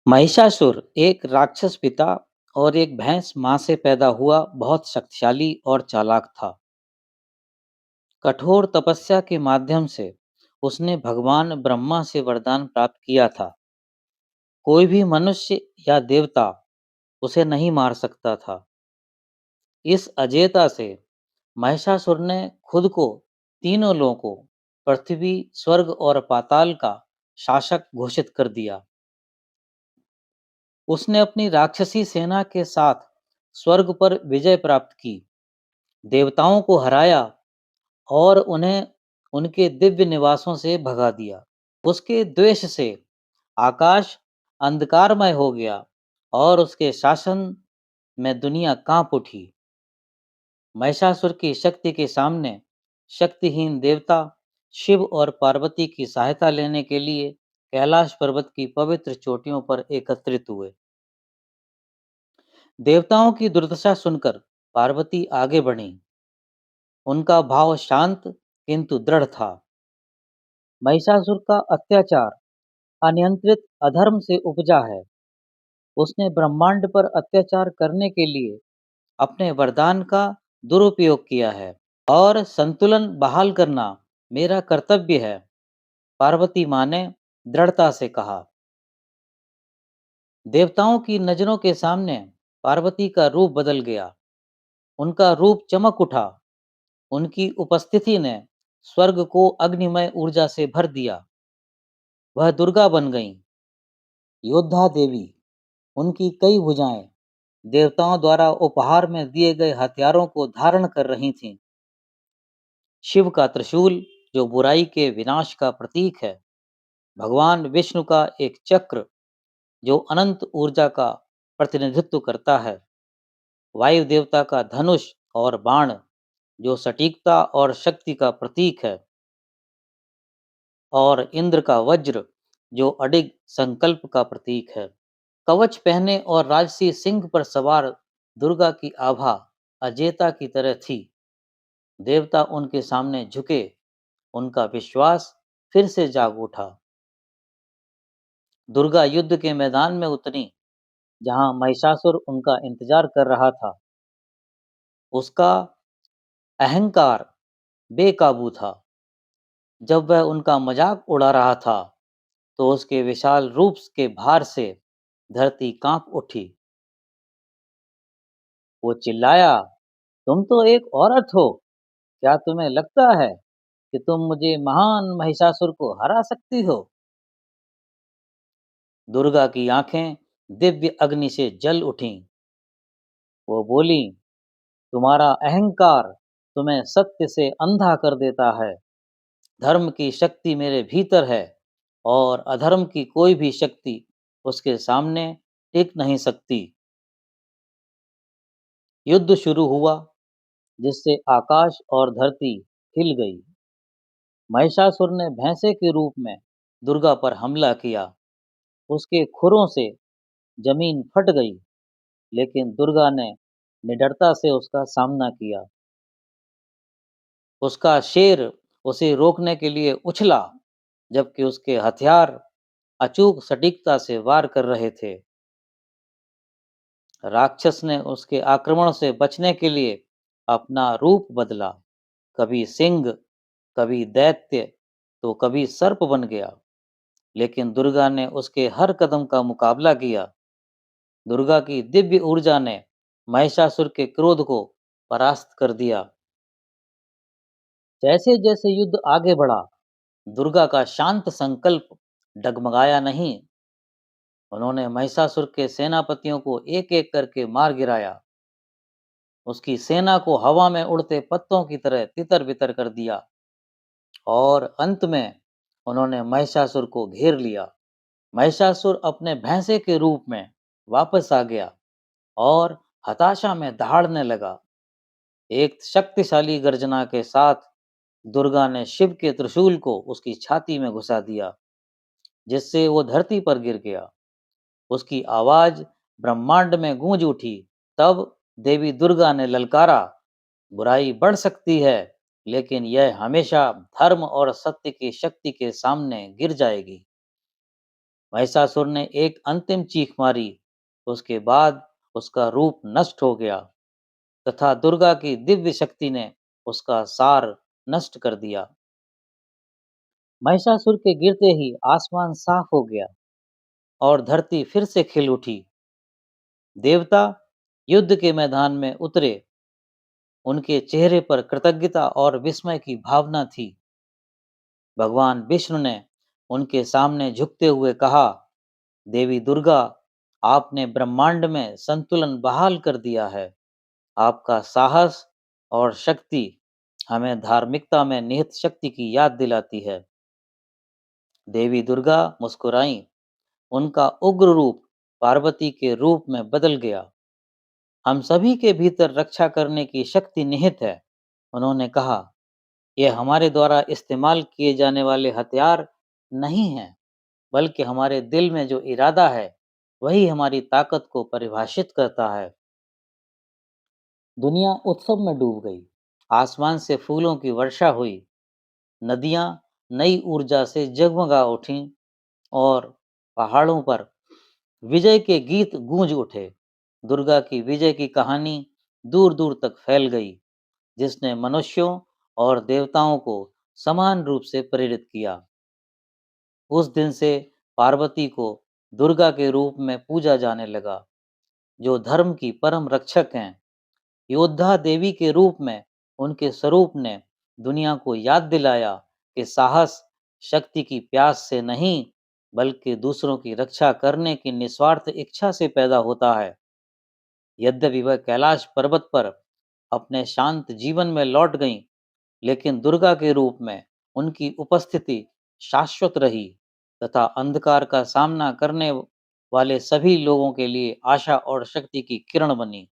महिषासुर एक राक्षस पिता और एक भैंस मां से पैदा हुआ बहुत शक्तिशाली और चालाक था। कठोर तपस्या के माध्यम से उसने भगवान ब्रह्मा से वरदान प्राप्त किया था। कोई भी मनुष्य या देवता उसे नहीं मार सकता था। इस अजेयता से महिषासुर ने खुद को तीनों लोकों पृथ्वी, स्वर्ग और पाताल का शासक घोषित कर दिया। उसने अपनी राक्षसी सेना के साथ स्वर्ग पर विजय प्राप्त की, देवताओं को हराया और उन्हें उनके दिव्य निवासों से भगा दिया। उसके द्वेष से आकाश अंधकारमय हो गया और उसके शासन में दुनिया कांप उठी। महिषासुर की शक्ति के सामने शक्तिहीन देवता शिव और पार्वती की सहायता लेने के लिए कैलाश पर्वत की पवित्र चोटियों पर एकत्रित हुए। देवताओं की दुर्दशा सुनकर पार्वती आगे बढ़ी। उनका भाव शांत किंतु दृढ़ था। महिषासुर का अत्याचार अनियंत्रित अधर्म से उपजा है। उसने ब्रह्मांड पर अत्याचार करने के लिए अपने वरदान का दुरुपयोग किया है और संतुलन बहाल करना मेरा कर्तव्य है, पार्वती मां ने दृढ़ता से कहा। देवताओं की नजरों के सामने पार्वती का रूप बदल गया। उनका रूप चमक उठा। उनकी उपस्थिति ने स्वर्ग को अग्निमय ऊर्जा से भर दिया। वह दुर्गा बन गईं, योद्धा देवी। उनकी कई भुजाएं देवताओं द्वारा उपहार में दिए गए हथियारों को धारण कर रही थीं। शिव का त्रिशूल जो बुराई के विनाश का प्रतीक है, भगवान विष्णु का एक चक्र जो अनंत ऊर्जा का प्रतिनिधित्व करता है, वायु देवता का धनुष और बाण जो सटीकता और शक्ति का प्रतीक है, और इंद्र का वज्र जो अडिग संकल्प का प्रतीक है। कवच पहने और राजसी सिंह पर सवार दुर्गा की आभा अजेता की तरह थी। देवता उनके सामने झुके। उनका विश्वास फिर से जाग उठा। दुर्गा युद्ध के मैदान में उतरी, जहां महिषासुर उनका इंतजार कर रहा था। उसका अहंकार बेकाबू था। जब वह उनका मजाक उड़ा रहा था, तो उसके विशाल रूप के भार से धरती कांप उठी। वो चिल्लाया, तुम तो एक औरत हो। क्या तुम्हें लगता है कि तुम मुझे महान महिषासुर को हरा सकती हो? दुर्गा की आंखें दिव्य अग्नि से जल उठीं। वो बोली, तुम्हारा अहंकार तुम्हें सत्य से अंधा कर देता है। धर्म की शक्ति मेरे भीतर है और अधर्म की कोई भी शक्ति उसके सामने टिक नहीं सकती। युद्ध शुरू हुआ, जिससे आकाश और धरती हिल गई। महिषासुर ने भैंसे के रूप में दुर्गा पर हमला किया। उसके खुरों से जमीन फट गई, लेकिन दुर्गा ने निडरता से उसका सामना किया। उसका शेर उसे रोकने के लिए उछला, जबकि उसके हथियार अचूक सटीकता से वार कर रहे थे। राक्षस ने उसके आक्रमण से बचने के लिए अपना रूप बदला, कभी सिंह, कभी दैत्य, तो कभी सर्प बन गया। लेकिन दुर्गा ने उसके हर कदम का मुकाबला किया। दुर्गा की दिव्य ऊर्जा ने महिषासुर के क्रोध को परास्त कर दिया। जैसे जैसे युद्ध आगे बढ़ा, दुर्गा का शांत संकल्प डगमगाया नहीं। उन्होंने महिषासुर के सेनापतियों को एक एक करके मार गिराया। उसकी सेना को हवा में उड़ते पत्तों की तरह तितर बितर कर दिया और अंत में उन्होंने महिषासुर को घेर लिया। महिषासुर अपने भैंसे के रूप में वापस आ गया और हताशा में दहाड़ने लगा। एक शक्तिशाली गर्जना के साथ दुर्गा ने शिव के त्रिशूल को उसकी छाती में घुसा दिया, जिससे वो धरती पर गिर गया। उसकी आवाज ब्रह्मांड में गूंज उठी। तब देवी दुर्गा ने ललकारा, बुराई बढ़ सकती है, लेकिन यह हमेशा धर्म और सत्य की शक्ति के सामने गिर जाएगी। महिषासुर ने एक अंतिम चीख मारी। उसके बाद उसका रूप नष्ट हो गया तथा दुर्गा की दिव्य शक्ति ने उसका सार नष्ट कर दिया। महिषासुर के गिरते ही आसमान साफ हो गया और धरती फिर से खिल उठी। देवता युद्ध के मैदान में उतरे। उनके चेहरे पर कृतज्ञता और विस्मय की भावना थी। भगवान विष्णु ने उनके सामने झुकते हुए कहा, देवी दुर्गा, आपने ब्रह्मांड में संतुलन बहाल कर दिया है। आपका साहस और शक्ति हमें धार्मिकता में निहित शक्ति की याद दिलाती है। देवी दुर्गा मुस्कुराईं। उनका उग्र रूप पार्वती के रूप में बदल गया। हम सभी के भीतर रक्षा करने की शक्ति निहित है। उन्होंने कहा, यह हमारे द्वारा इस्तेमाल किए जाने वाले हथियार नहीं हैं, बल्कि हमारे दिल में जो इरादा है, वही हमारी ताकत को परिभाषित करता है। दुनिया उत्सव में डूब गई। आसमान से फूलों की वर्षा हुई। नदियां नई ऊर्जा से जगमगा उठीं और पहाड़ों पर विजय के गीत गूंज उठे। दुर्गा की विजय की कहानी दूर दूर तक फैल गई, जिसने मनुष्यों और देवताओं को समान रूप से प्रेरित किया। उस दिन से पार्वती को दुर्गा के रूप में पूजा जाने लगा, जो धर्म की परम रक्षक हैं। योद्धा देवी के रूप में उनके स्वरूप ने दुनिया को याद दिलाया कि साहस शक्ति की प्यास से नहीं, बल्कि दूसरों की रक्षा करने की निस्वार्थ इच्छा से पैदा होता है। यद्यपि वह कैलाश पर्वत पर अपने शांत जीवन में लौट गईं, लेकिन दुर्गा के रूप में उनकी उपस्थिति शाश्वत रही तथा अंधकार का सामना करने वाले सभी लोगों के लिए आशा और शक्ति की किरण बनी।